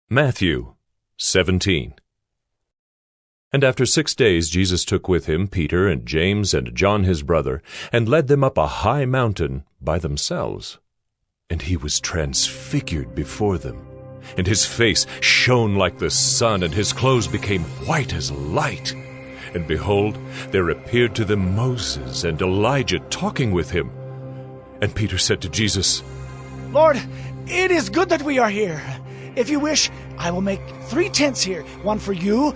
Matthew 17. And after 6 days Jesus took with him Peter and James and John his brother, and led them up a high mountain by themselves. And he was transfigured before them, and his face shone like the sun, and his clothes became white as light. And behold, there appeared to them Moses and Elijah talking with him. And Peter said to Jesus, Lord, it is good that we are here. If you wish, I will make 3 tents here, one for you,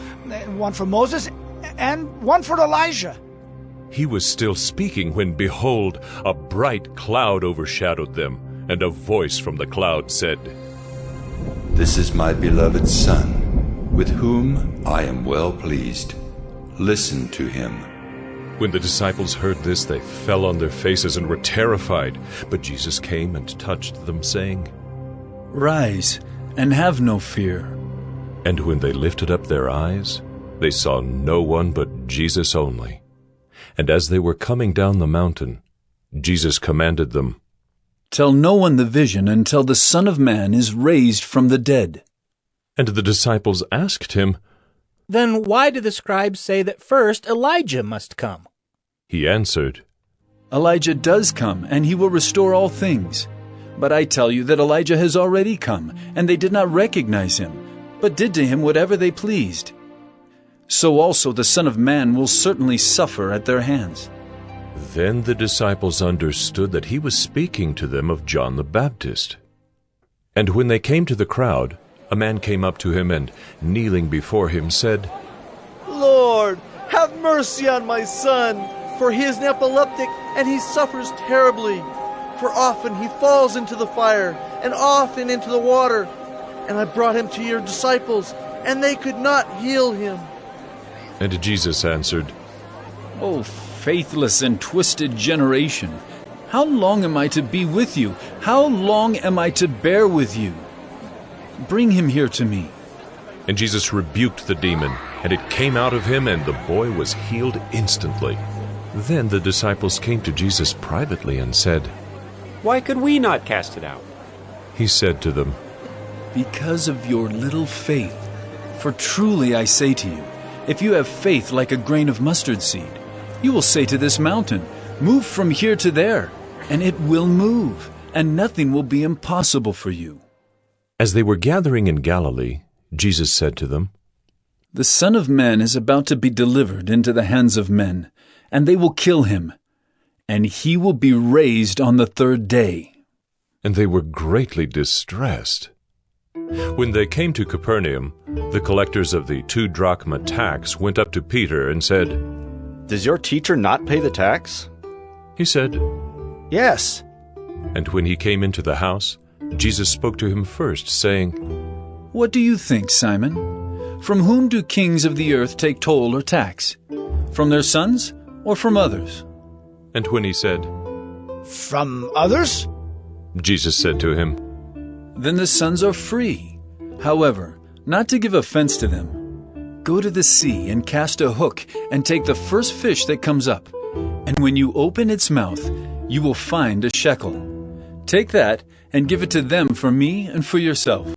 one for Moses, and one for Elijah. He was still speaking when, behold, a bright cloud overshadowed them, and a voice from the cloud said, This is my beloved Son, with whom I am well pleased. Listen to him. When the disciples heard this, they fell on their faces and were terrified. But Jesus came and touched them, saying, Rise, and have no fear. And when they lifted up their eyes, they saw no one but Jesus only. And as they were coming down the mountain, Jesus commanded them, Tell no one the vision until the Son of Man is raised from the dead. And the disciples asked him, Then why do the scribes say that first Elijah must come? He answered, Elijah does come, and he will restore all things. But I tell you that Elijah has already come, and they did not recognize him, but did to him whatever they pleased. So also the Son of Man will certainly suffer at their hands. Then the disciples understood that he was speaking to them of John the Baptist. And when they came to the crowd, a man came up to him and, kneeling before him, said, Lord, have mercy on my son, for he is an epileptic, and he suffers terribly. For often he falls into the fire, and often into the water. And I brought him to your disciples, and they could not heal him. And Jesus answered, O faithless and twisted generation, how long am I to be with you? How long am I to bear with you? Bring him here to me. And Jesus rebuked the demon, and it came out of him, and the boy was healed instantly. Then the disciples came to Jesus privately and said, Why could we not cast it out? He said to them, Because of your little faith. For truly I say to you, if you have faith like a grain of mustard seed, you will say to this mountain, Move from here to there, and it will move, and nothing will be impossible for you. As they were gathering in Galilee, Jesus said to them, The Son of Man is about to be delivered into the hands of men, and they will kill him, and he will be raised on the 3rd day. And they were greatly distressed. When they came to Capernaum, the collectors of the 2 drachma tax went up to Peter and said, Does your teacher not pay the tax? He said, Yes. And when he came into the house, Jesus spoke to him first, saying, What do you think, Simon? From whom do kings of the earth take toll or tax? From their sons or from others? And when he said, From others? Jesus said to him, Then the sons are free. However, not to give offense to them, go to the sea and cast a hook and take the first fish that comes up. And when you open its mouth, you will find a shekel. Take that and give it to them for me and for yourself.